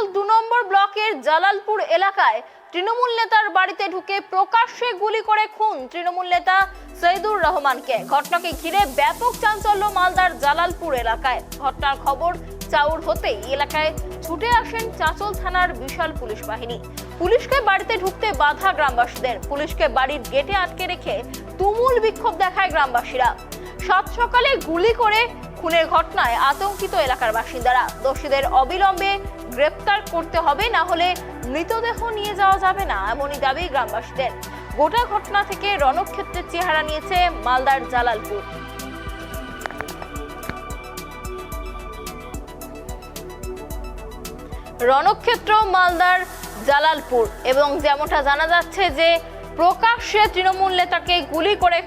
চাঁচল ২ নম্বর ব্লকের জালালপুর এলাকায় তৃণমূল নেতার বাড়িতে ঢুকে প্রকাশ্যে গুলি করে খুন তৃণমূল নেতা সৈয়দুর রহমানকে। ঘটনাকে ঘিরে ব্যাপক চাঞ্চল্য মালদার জালালপুর এলাকায়। ঘটনার খবর চাউর হতেই এলাকায় ছুটে আসেন চাঁচল থানার বিশাল পুলিশ বাহিনী। পুলিশকে বাড়িতে ঢুকতে বাধা গ্রামবাসীদের। পুলিশকে বাড়ির গেটে আটকে রেখে তুমুল বিক্ষোভ দেখায় গ্রামবাসীরা। সাত সকালে গুলি করে খুনের ঘটনায় আতঙ্কিত এলাকার বাসিন্দারা। দোষীদের অবিলম্বে গ্রেপ্তার করতে হবে, না হলে মৃতদেহ নিয়ে যাওয়া যাবে না, এমনই দাবি গ্রামবাসীদের। গোটা ঘটনা থেকে রণক্ষেত্রের চেহারা নিয়েছে মালদার জালালপুর। রণক্ষেত্র মালদার জালালপুর, এবং যেমনটা জানা যাচ্ছে যে প্রকাশ্যে তৃণমূল নেতাকে গুলি করে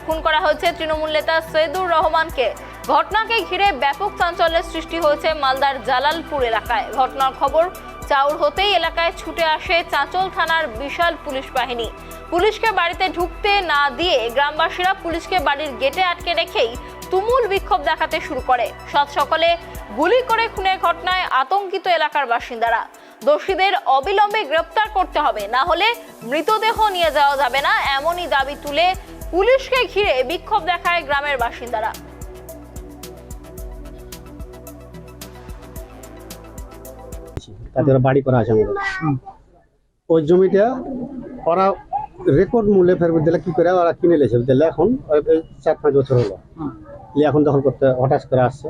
খুন করা হয়েছে তৃণমূল নেতা সৈয়দুর রহমানকে। ঘটনাকে ঘিরে ব্যাপক চাঞ্চল্যের সৃষ্টি হয়েছে মালদার জালালপুর এলাকায়। ঘটনার খবর চাউর হতেই এলাকায় ছুটে আসে চাঁচল থানার বিশাল পুলিশ বাহিনী। পুলিশকে বাড়িতে ঢুকতে না দিয়ে গ্রামবাসীরা পুলিশকে বাড়ির গেটে আটকে রেখেই তুমুল বিক্ষোভ দেখাতে শুরু করে। সাত সকালে গুলি করে খুনের ঘটনায় আতঙ্কিত এলাকার বাসিন্দারা। দোষীদের অবিলম্বে গ্রেপ্তার করতে হবে, না হলে মৃতদেহ নিয়ে যাওয়া যাবে না, এমনই দাবি তুলে পুলিশকে ঘিরে বিক্ষোভ দেখায় গ্রামের বাসিন্দারা। তাদের বাড়ি করা আছে আমাদের ওই জমিটা ওরা রেকর্ড মূল্যে ফেরত দিলে কি করে ওরা কিনে লেছে দিলে। এখন 4-5 বছর হলো এখন দখল করতে হঠাৎ করে আসছে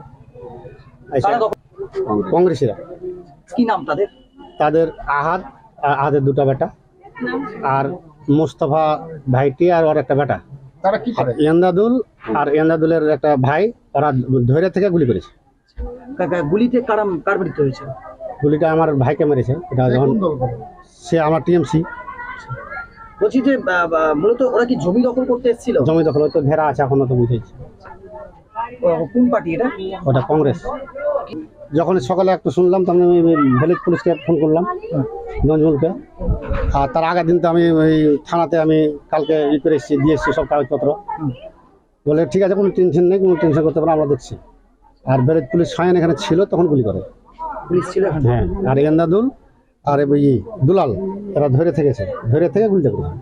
কংগ্রেসীরা। কি নাম তাদের? তাদের আহাদের দুটা বেটা আর মোস্তফা ভাইটি আর ওর একটা বেটা। তারা কি করে? এন্দাদুল আর এন্দাদুলের একটা ভাই, ওরা ধরে থেকে গুলি করেছে। গুলিতে কার মৃত্যু হয়েছে? গুলিটা আমার ভাইকে মেরেছে। এটা যখন সে আমার টিএমসি। বলছি যে মূলত ওরা কি জমি দখল করতে এসেছিল? জমি দখল তো ঘেরা আছে এখনো, তো বুঝেছি। কোন পার্টি এটা? ওটা কংগ্রেস। যখন সকালে একটু শুনলাম তখন আমি ভিলেজ পুলিশকে ফোন করলাম, নজরুলকে। আর তার আগের দিন তো আমি ওই থানাতে আমি কালকে করে এসেছি, দিয়ে এসেছি সব কাগজপত্র। বলে ঠিক আছে, কোনো টেনশন নেই, কোনো টেনশন করতে পারে, আমরা দেখছি। আর ভিলেজ পুলিশ সায়ন এখানে ছিল তখন গুলি করে। পুলিশ ছিল? হ্যাঁ। আর এন্দাদুল আর দুলাল এরা ধরে থেকে গুলিটা করেছে।